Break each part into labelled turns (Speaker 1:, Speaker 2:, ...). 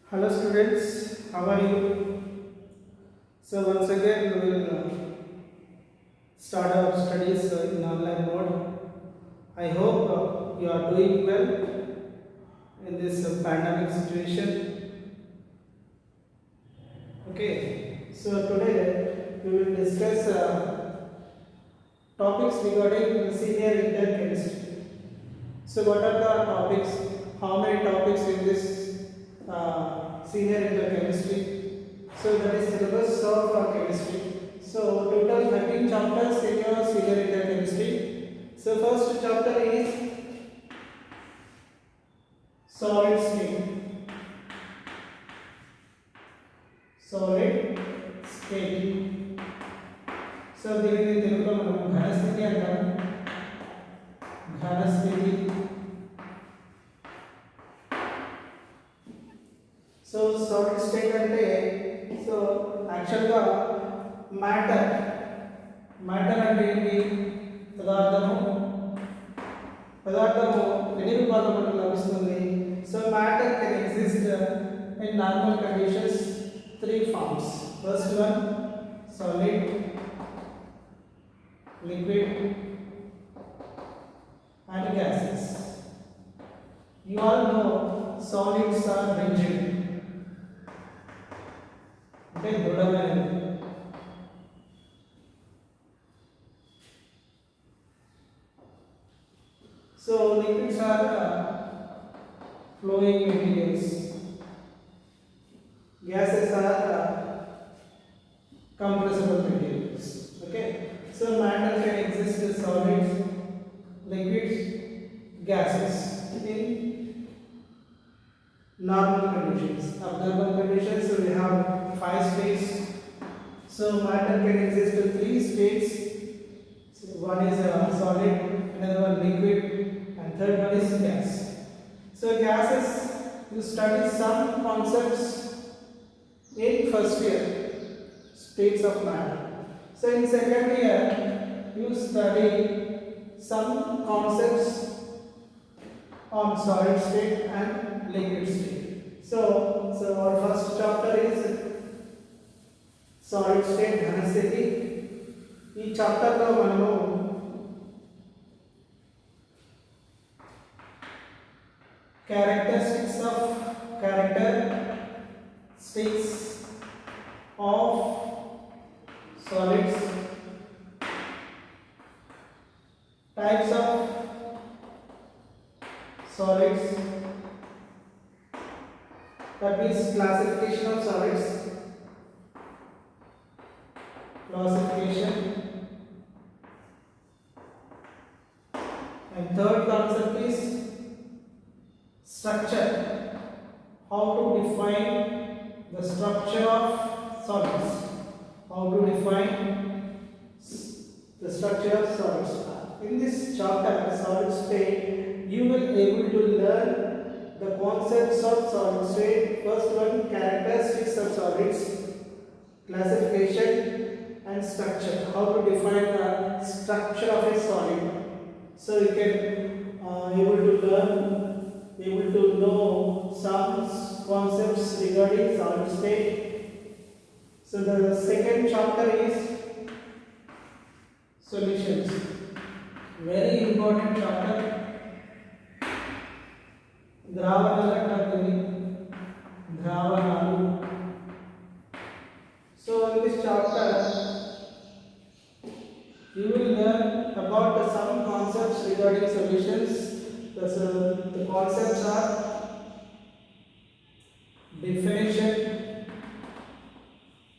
Speaker 1: Hello students, how are you? So once again we will start our studies in online mode. I hope you are doing well in this pandemic situation. Okay, so today we will discuss topics regarding senior inter chemistry. So what are the topics? How many topics in this senior inter chemistry? So that is syllabus of chemistry. So total 13 chapters in your senior inter chemistry. So first chapter is solid state. Solid state. So దీనిని తెలుగులో మనం ఘనస్థితి అంటాం. ఘనస్థితి. So solid state అంటే so యాక్చువల్గా matter అంటే ఏంటి? పదార్థము ఎన్ని రూపాల్లో మనకు లభిస్తుంది? So matter can exist in normal conditions three forms. First one solid, liquid and gases. You all know solids are rigid. Okay, దృఢమైనవి. So liquids are flowing materials. Gases are compressible materials. Okay. So matter can exist as solids, liquids, gases in normal conditions. Abnormal conditions, we have 5 states. So matter can exist in 3 states. So one is solid, another one liquid, and third one is gas. So gases, you study some concepts in first year, states of matter. So in second year, you study some concepts on solid state and liquid state. So our first chapter is solid state ఘనస్థితి. ఈ chapter లో మనము characteristics of solids, types of solids, that means classification of solids, and third concept is structure, how to define the structure of solids, the structure of solids. In this chapter, solid state, you will able to learn the concepts of solid state. First one, characteristics of solids, classification and structure, how to define the structure of a solid. So you can able to know some concepts regarding solid state. So the second chapter is solutions, very important chapter. ద్రావణాలు. So in this chapter you will learn about some concepts regarding solutions. The concepts are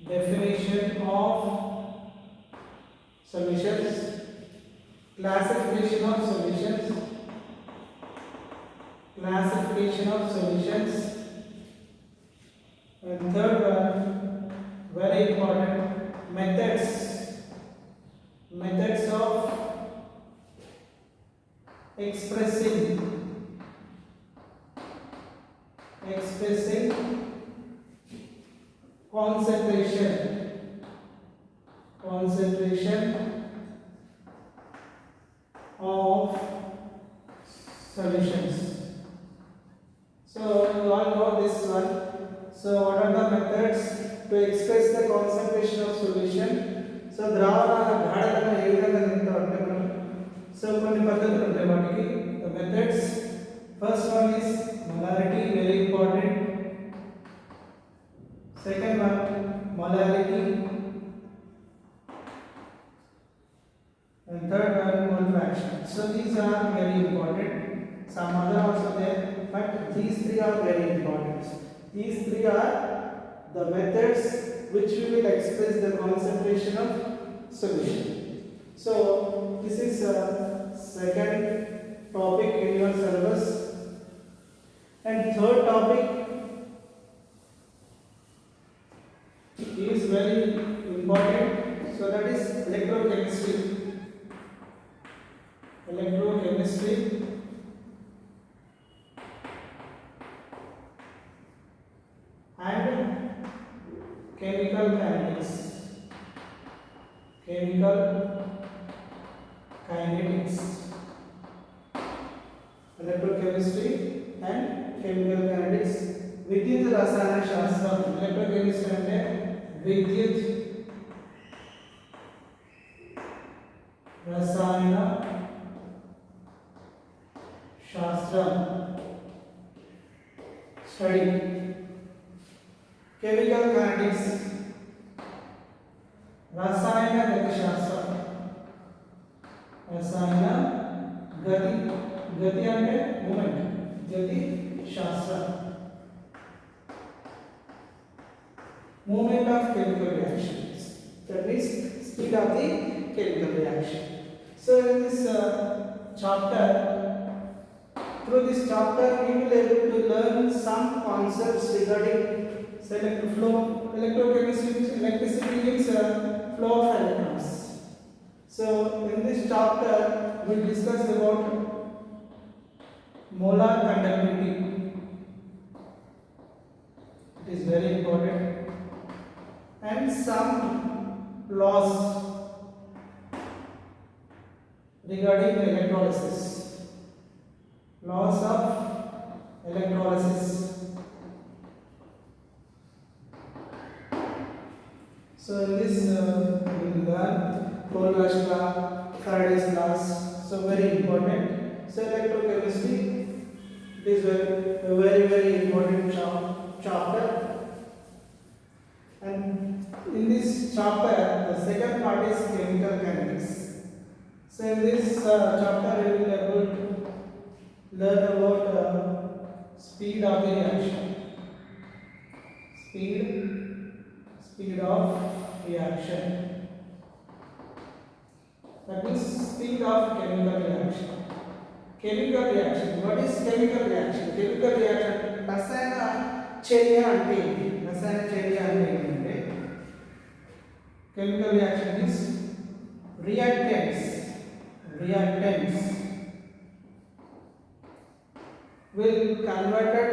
Speaker 1: definition of solutions, classification of solutions, and third one, very important, methods of expressing concentration of solutions. So you all know this one. methods to express the concentration of solution. So ద్రావణాల గాఢతను ఏ విధంగా తెలుపుతారంటే మనం so కొన్ని పద్ధతులు ఉంటాయి వాటికి. The methods, first one is molarity, very important. Second one molarity, and third one mole fraction. So these are very important. Some other also there, but these three are very important. These three are the methods which we will express the concentration of solution. So this is second topic in your syllabus, and third topic is very important. So that is electrochemistry. Electrochemistry and chemical kinetics. Chemical kinetics. Electrochemistry and chemical kinetics. విద్యుత్ రసాయన శాస్త్రం. Electrochemistry అంటే విద్యుత్ రసాయన శాస్త్రం study. Chemical kinetics రసాయన గతి శాస్త్రం. రసాయన గతి, గతి అంటే మూమెంట్, గతి శాస్త్రం. Movement of chemical reactions, that means speed of the chemical reaction. So in this chapter, through this chapter we will able to learn some concepts regarding electric flow. Electrochemistry, electricity means flow of electrons. So in this chapter we discuss about molar conductivity. It is very important. And some laws regarding electrolysis. Laws of electrolysis. So in this we will learn Coleridge law, Faraday's laws. So very important. So electrochemistry, it is a very important chapter. And in this chapter, the second part is chemical kinetics. So in this chapter, we will able to learn about speed of the reaction. Speed of reaction. That means speed of chemical reaction. Chemical reaction. What is chemical reaction? Chemical reaction. రసాయన చర్య అంటే ఏంటి? రసాయన చర్య అంటే ఏంటంటే chemical reaction is reactants will converted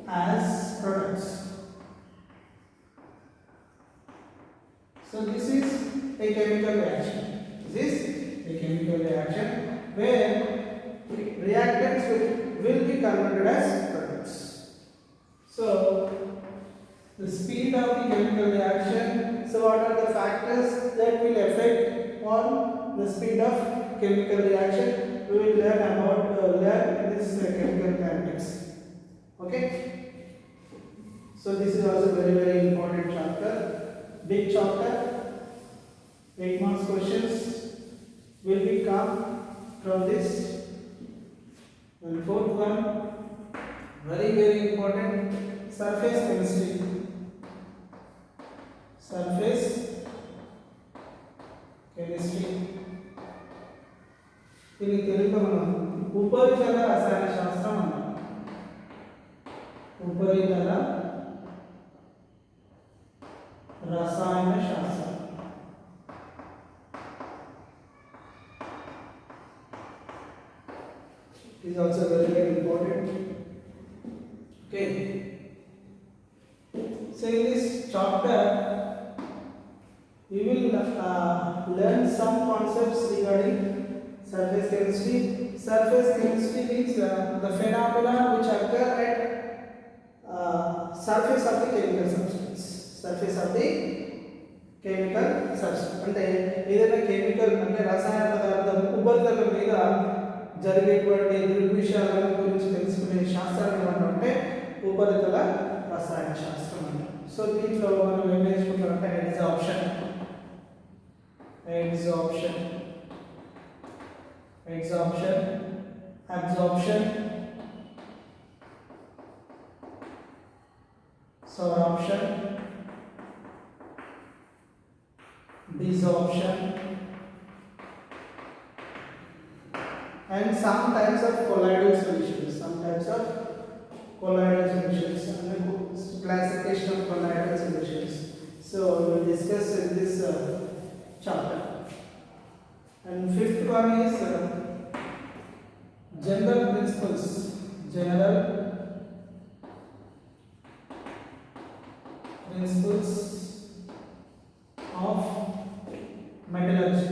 Speaker 1: as products. So this is a chemical reaction. This is a chemical reaction where reactants will be converted as products. So the speed of the chemical reaction. So what are the factors that will affect on the speed of chemical reaction? We will learn about in this chemical kinetics. Okay. So this is also very important chapter. Big chapter. 8 marks questions will be come from this. And fourth one, very important, surface chemistry. Surface chemistry. ఇది తెలుగులో మనం ఉపరితల రసాయన శాస్త్రం అన్నాం. ఉపరితల రసాయన శాస్త్రం. It is also very important. Okay. So in this chapter we will learn some concepts regarding surface chemistry. Surface chemistry means the phenomena which occur at surface of the chemical substance. Surface of the chemical substance అంటే ఏదైనా chemical అంటే రసాయన పదార్థం ఉపరితలం మీద జరిగేటువంటి దృగ్విషయాల గురించి తెలుసుకునే శాస్త్రాన్ని ఏమంటే ఉపరితల రసాయన శాస్త్రం అంటారు. సో దీంట్లో మనం ఏం నేర్చుకుంటామంటే adsorption, absorption, sorption, desorption, and some types of colloidal solutions. And classification of colloidal solutions. So we will discuss in this chapter. And fifth one is general principles of metallurgy.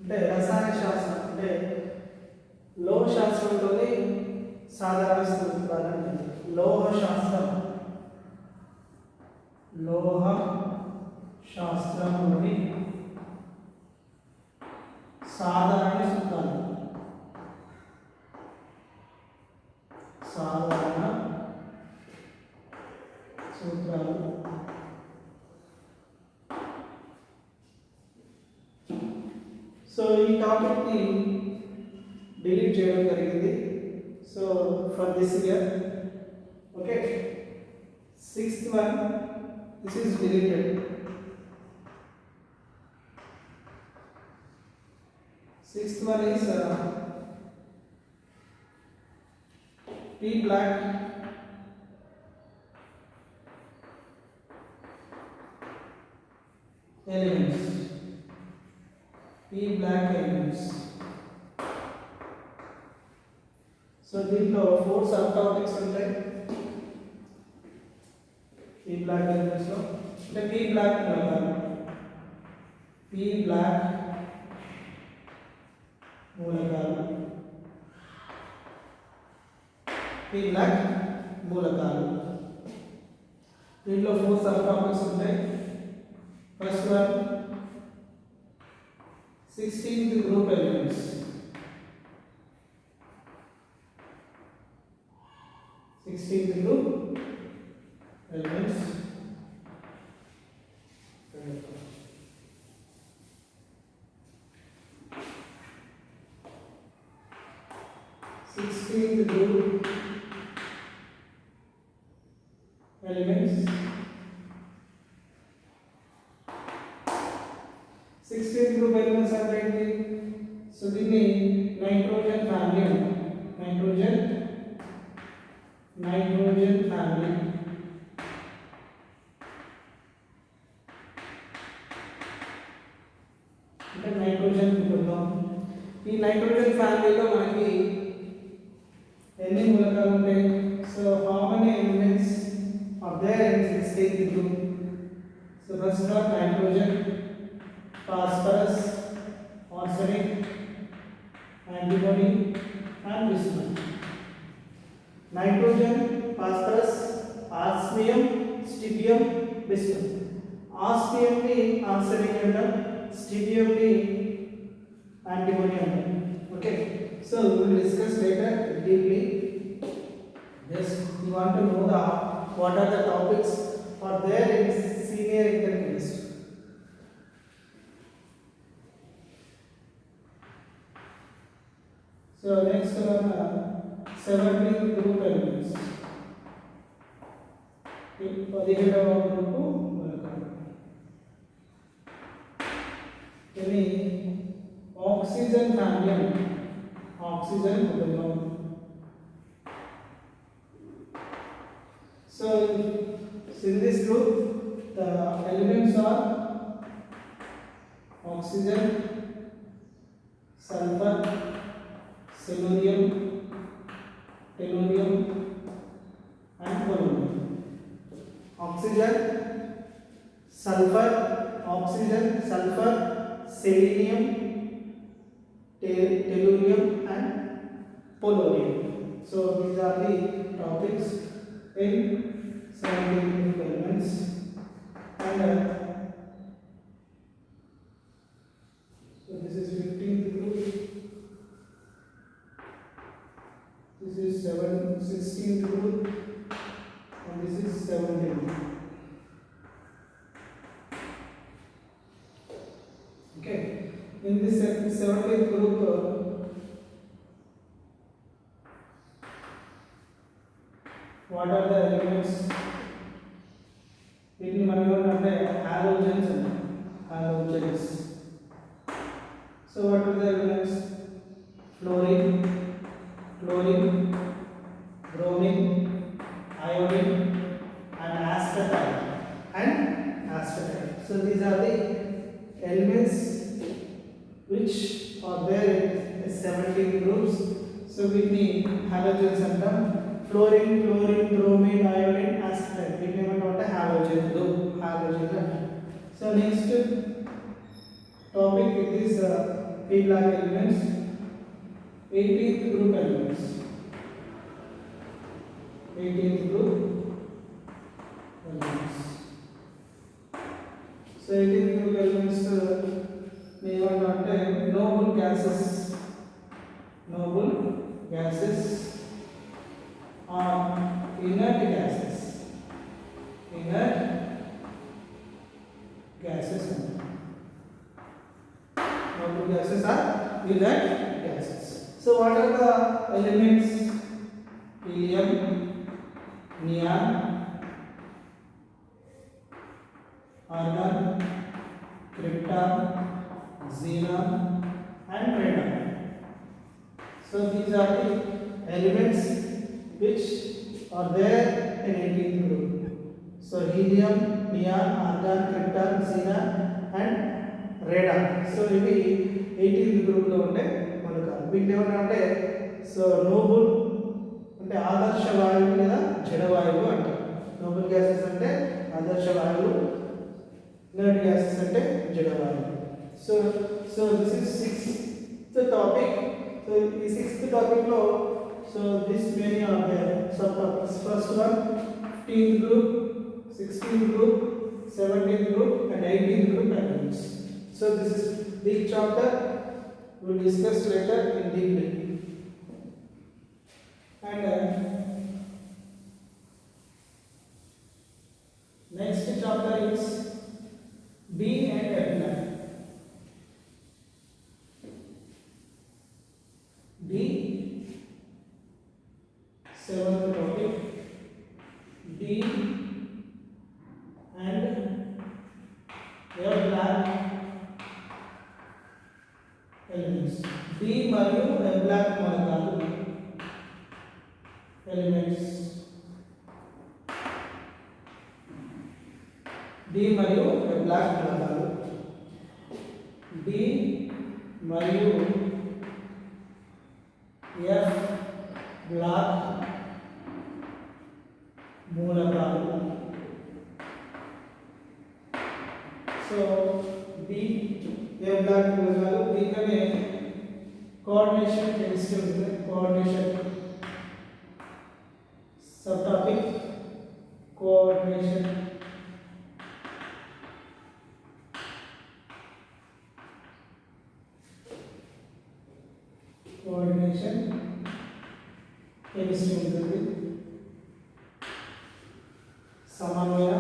Speaker 1: అంటే రసాయన శాస్త్రం అంటే లోహ శాస్త్రంలోని సాధారణ సూత్రాలు. లోహ శాస్త్రంలోని సాధారణ సూత్రాలు. సో ఈ టాపిక్ ని డిలీట్ చేయడం జరిగింది. So for this year okay, sixth one this is deleted. Sixth one is P black elements. So దీంట్లో 4 సబ్ టాపిక్స్ ఉంటాయి P black elements లో. అంటే P black మూలకాలు, దీంట్లో 4 సబ్ టాపిక్స్ ఉంటాయి. First one 16th group elements. 16th group elements. Elements. 16th group elements అంటే ఏంటి? So దీన్ని నైట్రోజన్ ఫ్యామిలీ అంటారు. Nitrogen family. అంటే నైట్రోజన్ కుటుంబం. ఈ నైట్రోజన్ ఫ్యామిలీలో మనకి ఎన్ని మూలకాలు ఉంటాయి? So how many elements are there in 16th group? So first one nitrogen, phosphorus, arsenic, antimony and bismuth. Nitrogen, phosphorus, osmium, strontium, bismuth. Osmium ni arsenic antam, strontium ni antimony antam. Okay, so we will discuss later deeply. Just you want to know what are the topics are there in senior chemistry. So next one 17th group elements. 17వ group మూలకాలు. ఇది oxygen family, oxygen కుటుంబం. So in this group the elements are oxygen, sulfur, selenium, tellurium and polonium. Oxygen, sulfur, selenium, tellurium and polonium. So these are the topics in scientific elements. And so this is 15th group, this is 16th group, and this is 17th group. Okay, in this 17th group what are the elements? వీటిని మనం ఏమంటే halogens అంటాం. Halogens. So what are the elements? Fluorine, bromine, iodine and aspartame. So these are the elements which are there in 17 groups. So వీటిని halogens అంటాం. Fluorine, bromine, iodine, aspartame. వీటిని ఏమంటామంటే హాలోజన్లు. So next topic is P block elements. 18th group elements. 18th group elements. So 18th group elements ఏమంటామంటే noble gases are inert gases. Noble gases are inert gases. So what are the elements? Helium, neon, argon, krypton, xenon and radon. So these are the elements which are there in 18th group. So helium, neon, argon, krypton, xenon and radon. So ఇవి 18th group లో ఉండే మూలకాలు. వీటిని ఏమంటే so Nobel అంటే ఆదర్శ వాయువు లేదా జడ వాయువు అంటారు. నోబుల్ గ్యాసెస్ అంటే ఆదర్శ వాయువు, ఇనర్ట్ గ్యాసెస్ అంటే జడ వాయువు. So this is 6th topic. So ఈ 6th టాపిక్ లో so this many are there subtopics. First one 15th group, 16th group, 17th group and 18th group elements. So this is big chapter, we will discuss later in deeply. And next chapter is B and F line. B 7th topic, D and F black elements. D మరియు F black మూలకాలు elements. D మరియు F black మూలకాలు. D మరియు F black మూలకాలు. So B A block మూలకాలు. దీనికనే coordination chemistry ఉంటుంది. Coordination sub topic coordination. Chemistry ఉంటుంది. సమన్వయ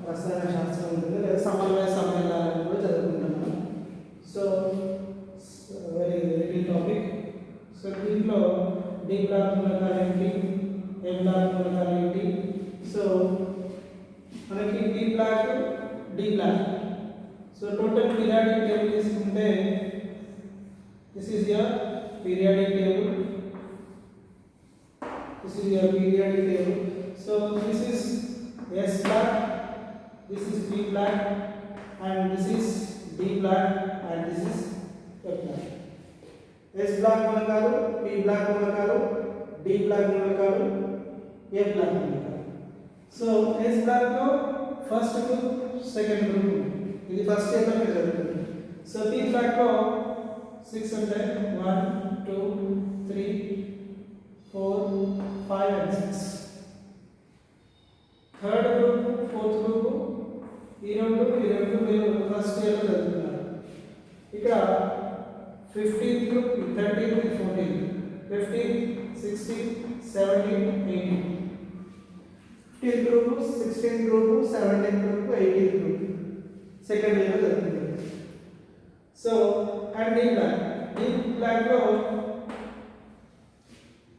Speaker 1: రసాయన శాస్త్రం ఉంటుంది, లేదా సమన్వయ సమ్మేళనాలను కూడా చదువుకుంటున్నాము. So very little topic. So దీంట్లో డి బ్లాక్ మూలకాలు ఏంటి, ఏ బ్లాక్ మూలకాలు ఏంటి. సో మనకి D block, D block. So total periodic table తీసుకుంటే this is your periodic table. This is your periodic table. So this is S black, this is P black, and this is D black, and this is F black. S black మూలకాలు, P black మూలకాలు, D black మూలకాలు, F black మూలకాలు. So S black లో first group, second group. ఇది first year లో మీరు చదువుతుంది. So P flat को 600 1 2 3 4 5 and 6. Third group, fourth group, ఈ రెండు మీరు ఫస్ట్ ఇయర్ లో చదువుతున్నారు. ఇక్కడ 15th group, 13th, 14th, 15th, 16th, 17th, 18th. 15th group, 16th group, 17th group, 18th group. Second year లో చదువుతున్నారు. So and D black లో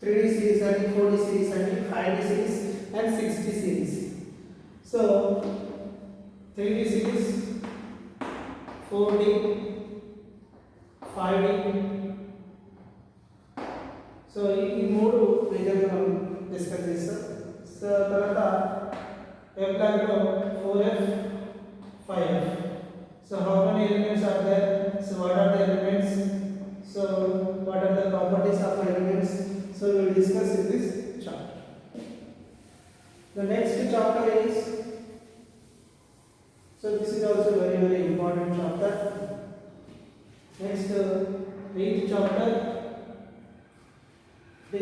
Speaker 1: 3D series and 4D series and 5D series and 6D series. So 3D series, 4D, 5D. So ఈ మూడు మేజర్గా మనం discuss చేస్తాం. So తర్వాత F black లో 4F, 5F. So how many elements are there? So what are the elements? So what are the properties of elements? So we will discuss in this chapter. The next chapter is, so this is also very important chapter. Next 8th chapter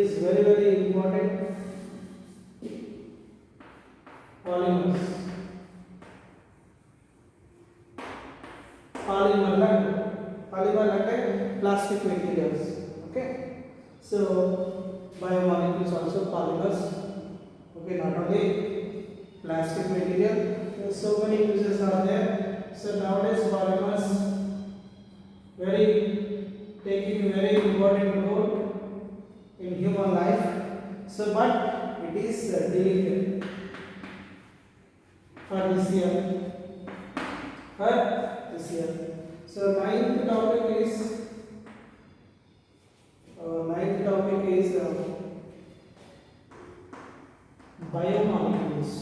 Speaker 1: is very important. Polymers. Polymer అంటే plastic materials. Okay. So biomolecules also polymers. Okay, not only plastic material, so many uses are there. So nowadays polymers taking very important role in human life. So but it is delicate for this year. So ninth topic is biomolecules.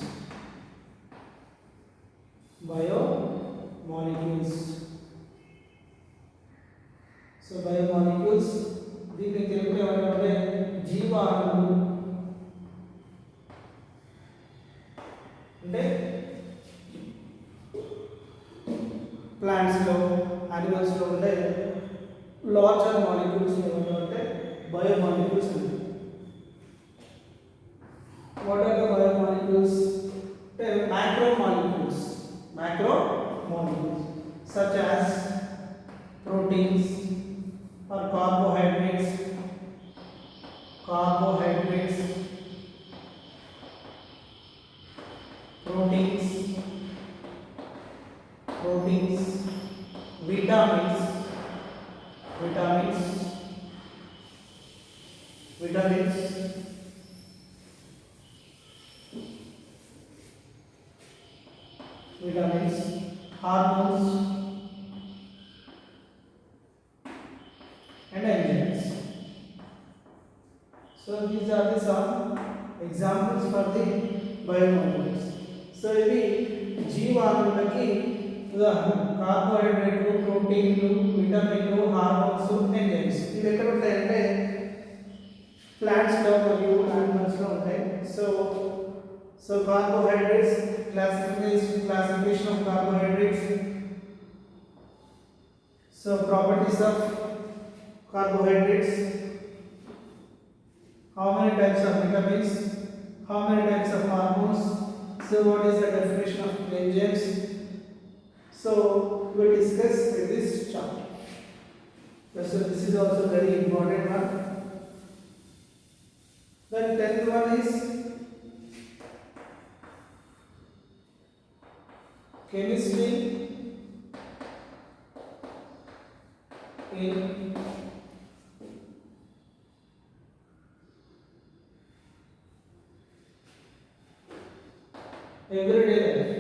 Speaker 1: So biomolecules దీన్ని తెలుగులో ఏమంటారంటే జీవాణువులు. అంటే plants లో, animals లో ఉండే larger molecules ఏమంటారంటే biomolecules అంటారు. What are the biomolecules? Macromolecules such as proteins or carbohydrates, proteins, vitamins, hormones and enzymes. So these are the some examples for the biomolecules. So ఇవి జీవాణువులకి ఉదాహరణ. కార్బోహైడ్రేట్లు, ప్రోటీన్లు, విటమిన్లు, హార్మోన్స్, ఎంజైమ్స్ ఇవి ఎక్కడ ఉంటాయంటే ప్లాంట్స్ లో మరియు యానిమల్స్ లో ఉంటాయి. So carbohydrates, classification of carbohydrates. So properties of carbohydrates, how many types of vitamins, how many types of hormones. So what is the definition of enzymes? So we will discuss in this chapter. So this is also very important one. Then 10th one is chemistry in everyday life.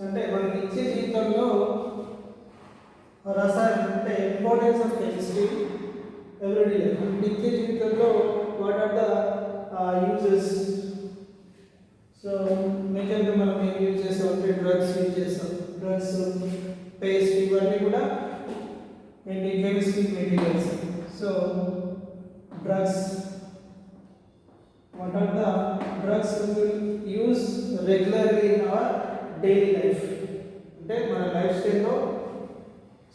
Speaker 1: అంటే మన నిత్య జీవితంలో రసాయనం అంటే importance of chemistry everyday life. నిత్య జీవితంలో what are the uses. So మేజర్గా మనం ఏం యూజ్ చేస్తాం అంటే డ్రగ్స్ యూజ్ చేస్తాం. డ్రగ్స్, పేస్ట్ ఇవన్నీ కూడా ఏంటి chemistry materials. So drugs, what are the drugs we will use regularly in our daily life, అంటే మన లైఫ్ స్టైల్లో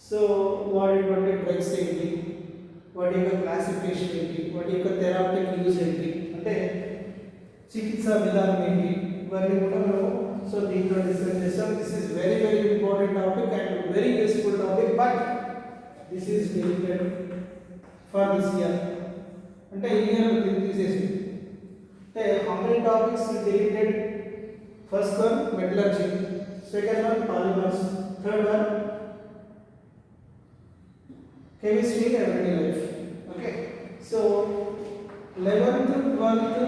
Speaker 1: సో వాడేటువంటి డ్రగ్స్ ఏంటి, వాటి యొక్క క్లాసిఫికేషన్ ఏంటి, వాటి యొక్క థెరాపిటిక్ యూజ్ ఏంటి, అంటే చికిత్సా విధానం ఏంటి, ఇవన్నీ కూడా మనం సో దీంట్లో డిస్కస్ చేస్తాం. This is very very important topic and very useful topic, but this is limited for this year, అంటే ఈ ఇయర్ తీసేసి అంటే how many topics deleted. First one metallurgy, second one polymers, third one chemistry and everyday life. Okay, so 11th, 12th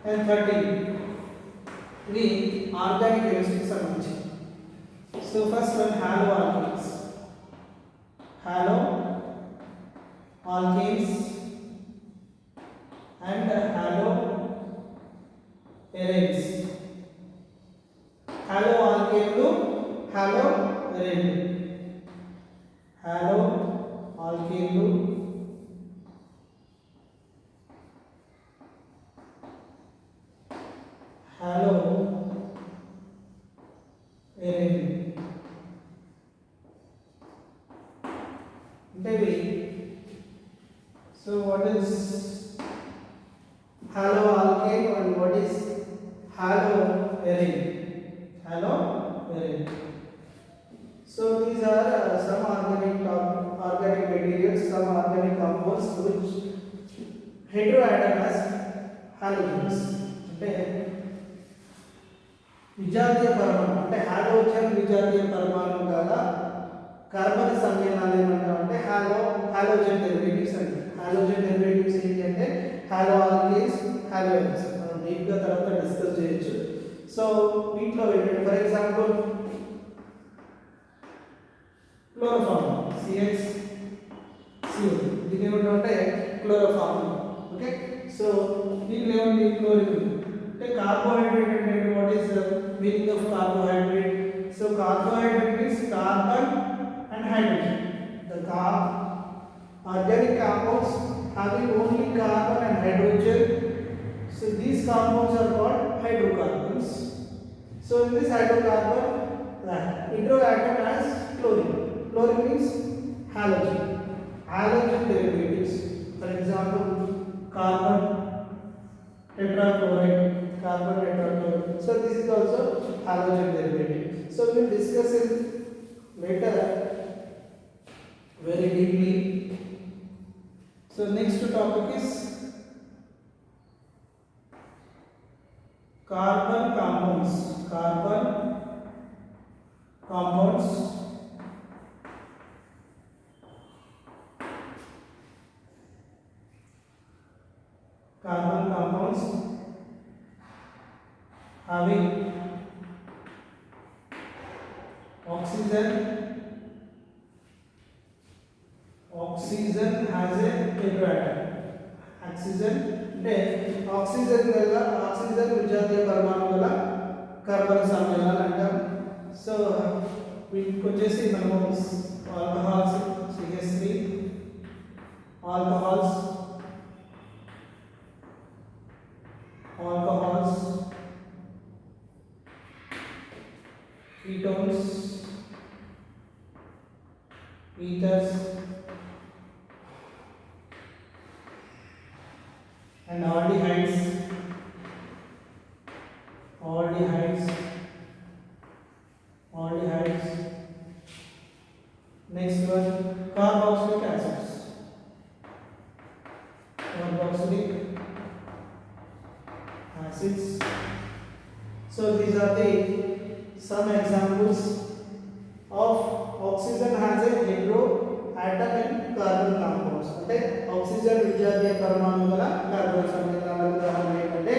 Speaker 1: and 13th we organic chemistry సంబంధించి. So first one halo alkanes, halo alkanes and halo arenes. halo alkane, halo arene, halo alkane, halo arene. Maybe so what is halo alkane and what is halo arene? Halo arene. So these are some organic materials, some organic compounds which heteroatom as halogens. అంటే విజాతీయ పరమాణు, అంటే halogen విజాతీయ పరమాణు గల carbon సమ్మేళనాలు ఏమంటామంటే halogen derivatives అంటే. హాలోజన్ డెరివేటివ్స్ ఏంటి అంటే హాలో ఆల్కేన్స్, హాలో ఎరెన్స్. మనం డీప్గా తర్వాత డిస్కస్ చేయొచ్చు. సో వీటిలో ఏంటంటే for example chloroform CH CO, దీని ఏమంటే క్లోరోఫార్మ్. ఓకే, సో దీంట్లో ఏముంది క్లోరిన్, అంటే కార్బోహైడ్రేట్ అంటే what is the meaning of carbohydrate? So carbohydrate means carbon and hydrogen. The organic compounds having only carbon and hydrogen, so these compounds are called hydrocarbons. So in this hydrocarbon the heteroatom has chlorine. Chlorine means halogen. Halogen derivatives, for example carbon tetrachloride, carbon tetrachloride. So this is also halogen derivative. So we will discuss it later very deeply. So next topic is carbon compounds. Carbon compounds having oxygen has a heteroatom. Oxygen అంటే oxygen విజాతీయ పరమాణు గల carbon సమ్మేళనాలు అంటాం. So వీటికి వచ్చేసి మనము alcohols CH3, alcohols ketones, ethers and aldehydes. Next one carboxylic acids. So these are the some examples of oxygen has a heteroatom in carbon compounds. అంటే ఆక్సిజన్ విజాతీయ పరమాణు గల కార్బన్ సమ్మేళనాల ఉదాహరణ ఏంటంటే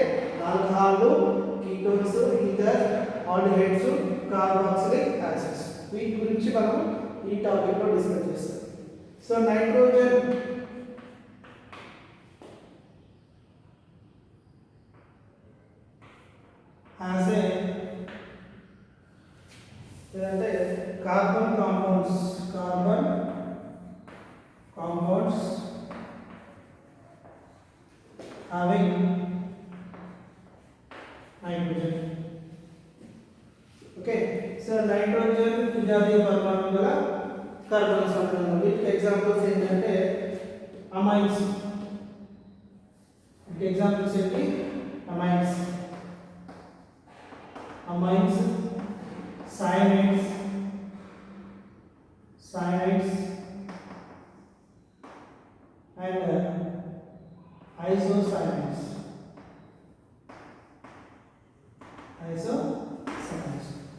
Speaker 1: ఆల్కహాల్లు, ketones, ether, aldehydes, carboxylic acids. వీటి గురించి మనం ఈ టాపిక్ లో డిస్కస్ చేస్తాం. So nitrogen has a carbon compounds having hydrogen. Okay, so nitrogen ಇತ್ಯಾದಿ ಪರಮಾಣುಗಳ ಕಾರ್ಬನ್ ಸಂಕಲನ. ವಿತ್ ಎಕ್ಸಾಂಪಲ್ಸ್ ఏంటంటే ಅಮೈನ್ಸ್. ఎగ్జాంపుల్స్ ఏంటి? Amines, amines, cyanides, cyanides and isocyanide.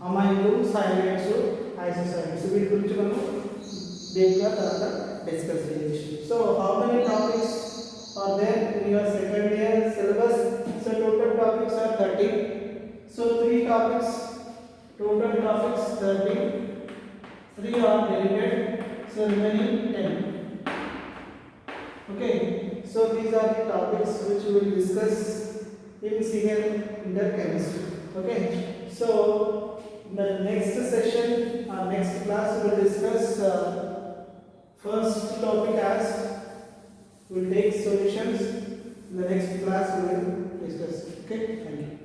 Speaker 1: అమైన్లు, సైనైడ్స్, ఐసోసైనైడ్స్ వీటి గురించి మనం డీప్గా తర్వాత డిస్కస్ చేయొచ్చు. So how many topics are there in your second year syllabus? So total topics are 30. So 3 topics, total topics 30, 3 are deleted, so remaining 10. Okay, so these are the topics which we will discuss in senior inter chemistry. Okay, so the next session or next class we will discuss first topic as we will take solutions. In the next class we will discuss. Okay, thank you.